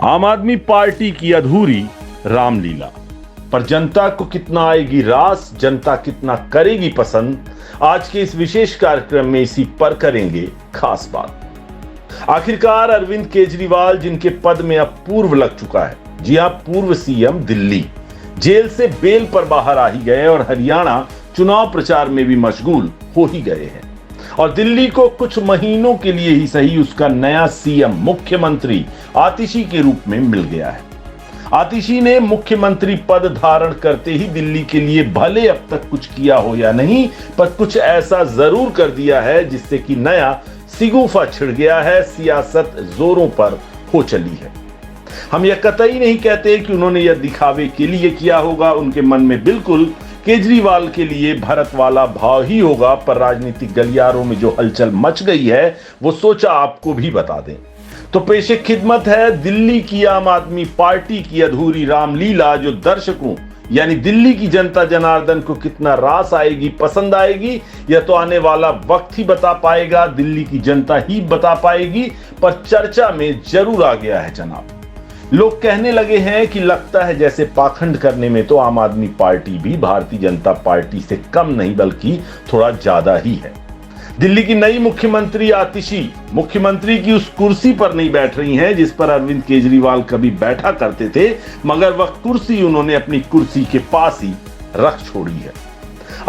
आम आदमी पार्टी की अधूरी रामलीला पर जनता को कितना आएगी रास, जनता कितना करेगी पसंद, आज के इस विशेष कार्यक्रम में इसी पर करेंगे खास बात। आखिरकार अरविंद केजरीवाल जिनके पद में अब पूर्व लग चुका है, जी हां, पूर्व सीएम दिल्ली जेल से बेल पर बाहर आ ही गए और हरियाणा चुनाव प्रचार में भी मशगूल हो ही गए हैं। और दिल्ली को कुछ महीनों के लिए ही सही उसका नया सीएम मुख्यमंत्री आतिशी के रूप में मिल गया है। आतिशी ने मुख्यमंत्री पद धारण करते ही दिल्ली के लिए भले अब तक कुछ किया हो या नहीं, पर कुछ ऐसा जरूर कर दिया है जिससे कि नया सिगुफा छिड़ गया है, सियासत जोरों पर हो चली है। हम यह कतई नहीं कहते कि उन्होंने यह दिखावे के लिए किया होगा, उनके मन में बिल्कुल केजरीवाल के लिए भरत वाला भाव ही होगा, पर राजनीतिक गलियारों में जो हलचल मच गई है वो सोचा आपको भी बता दें। तो पेशे खिदमत है दिल्ली की आम आदमी पार्टी की अधूरी रामलीला, जो दर्शकों यानी दिल्ली की जनता जनार्दन को कितना रास आएगी, पसंद आएगी, यह तो आने वाला वक्त ही बता पाएगा, दिल्ली की जनता ही बता पाएगी। पर चर्चा में जरूर आ गया है जनाब। लोग कहने लगे हैं कि लगता है जैसे पाखंड करने में तो आम आदमी पार्टी भी भारतीय जनता पार्टी से कम नहीं बल्कि थोड़ा ज्यादा ही है। दिल्ली की नई मुख्यमंत्री आतिशी मुख्यमंत्री की उस कुर्सी पर नहीं बैठ रही हैं जिस पर अरविंद केजरीवाल कभी बैठा करते थे, मगर वह कुर्सी उन्होंने अपनी कुर्सी के पास ही रख छोड़ी है।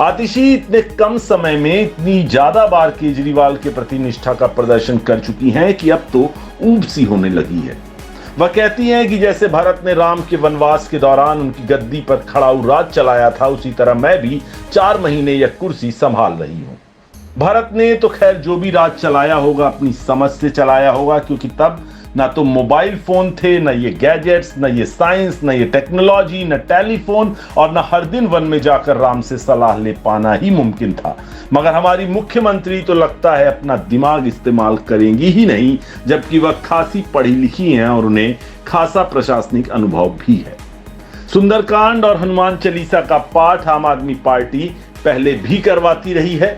आतिशी इतने कम समय में इतनी ज्यादा बार केजरीवाल के प्रति निष्ठा का प्रदर्शन कर चुकी हैं कि अब तो ऊब सी होने लगी है। वह कहती हैं कि जैसे भरत ने राम के वनवास के दौरान उनकी गद्दी पर खड़ाऊ राज चलाया था, उसी तरह मैं भी 4 महीने यह कुर्सी संभाल रही हूं। भरत ने तो खैर जो भी राज चलाया होगा अपनी समझ से चलाया होगा, क्योंकि तब ना तो मोबाइल फोन थे, न ये गैजेट्स, न ये साइंस, न ये टेक्नोलॉजी, न टेलीफोन, और न हर दिन वन में जाकर राम से सलाह ले पाना ही मुमकिन था। मगर हमारी मुख्यमंत्री तो लगता है अपना दिमाग इस्तेमाल करेंगी ही नहीं, जबकि वह खासी पढ़ी लिखी हैं और उन्हें खासा प्रशासनिक अनुभव भी है। सुंदरकांड और हनुमान चालीसा का पाठ आम आदमी पार्टी पहले भी करवाती रही है।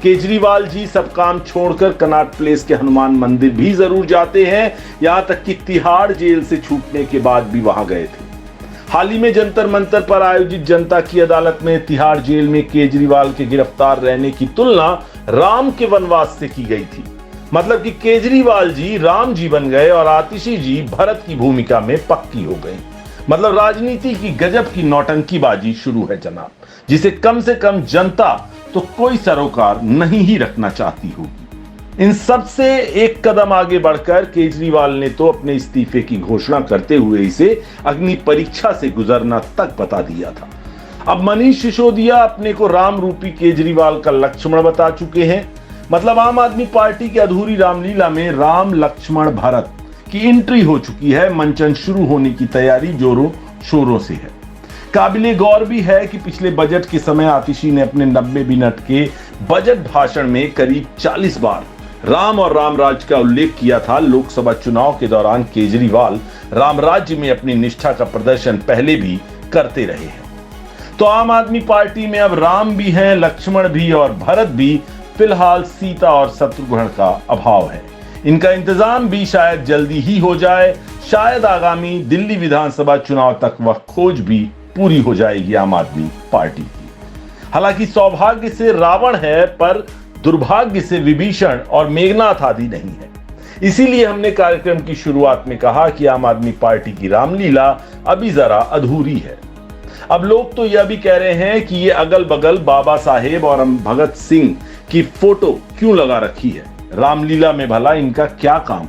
केजरीवाल जी सब काम छोड़कर कनॉट प्लेस के हनुमान मंदिर भी जरूर जाते हैं, यहां तक कि तिहाड़ जेल से छूटने के बाद भी वहां गए थे। हाल ही में जंतर मंतर पर आयोजित जनता की अदालत में तिहाड़ जेल में केजरीवाल के गिरफ्तार रहने की तुलना राम के वनवास से की गई थी। मतलब कि केजरीवाल जी राम जी बन गए और आतिशी जी भरत की भूमिका में पक्की हो गई। मतलब राजनीति की गजब की नौटंकीबाजी शुरू है जनाब, जिसे कम से कम जनता तो कोई सरोकार नहीं ही रखना चाहती होगी। इन सब से एक कदम आगे बढ़कर केजरीवाल ने तो अपने इस्तीफे की घोषणा करते हुए इसे अग्नि परीक्षा से गुजरना तक बता दिया था। अब मनीष सिसोदिया अपने को राम रूपी केजरीवाल का लक्ष्मण बता चुके हैं। मतलब आम आदमी पार्टी की अधूरी रामलीला में राम लक्ष्मण भरत की एंट्री हो चुकी है। मंचन शुरू होने की तैयारी जोरों शोरों से है। काबिले गौर भी है कि पिछले बजट के समय आतिशी ने अपने 90 मिनट के बजट भाषण में करीब 40 बार राम और रामराज का उल्लेख किया था। लोकसभा चुनाव के दौरान केजरीवाल राम राज्य में अपनी निष्ठा का प्रदर्शन पहले भी करते रहे हैं। तो आम आदमी पार्टी में अब राम भी हैं, लक्ष्मण भी और भरत भी। फिलहाल सीता और शत्रुघ्न का अभाव है। इनका इंतजाम भी शायद जल्दी ही हो जाए। शायद आगामी दिल्ली विधानसभा चुनाव तक वह खोज भी पूरी हो जाएगी आम आदमी पार्टी की। हालांकि सौभाग्य से रावण है, पर दुर्भाग्य से विभीषण और मेघनाथ आदि नहीं है। इसीलिए हमने कार्यक्रम की शुरुआत में कहा कि आम आदमी पार्टी की रामलीला अभी जरा अधूरी है। अब लोग तो यह भी कह रहे हैं कि ये अगल बगल बाबा साहेब और भगत सिंह की फोटो क्यों लगा रखी है, रामलीला में भला इनका क्या काम।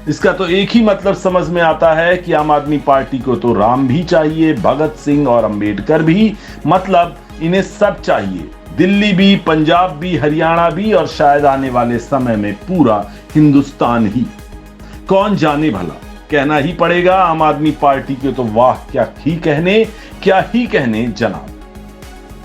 इसका तो एक ही मतलब समझ में आता है कि आम आदमी पार्टी को तो राम भी चाहिए, भगत सिंह और अंबेडकर भी, मतलब इन्हें सब चाहिए। दिल्ली भी, पंजाब भी, हरियाणा भी और शायद आने वाले समय में पूरा हिंदुस्तान ही। कौन जाने भला, कहना ही पड़ेगा आम आदमी पार्टी के तो वाह क्या ही कहने जनाब।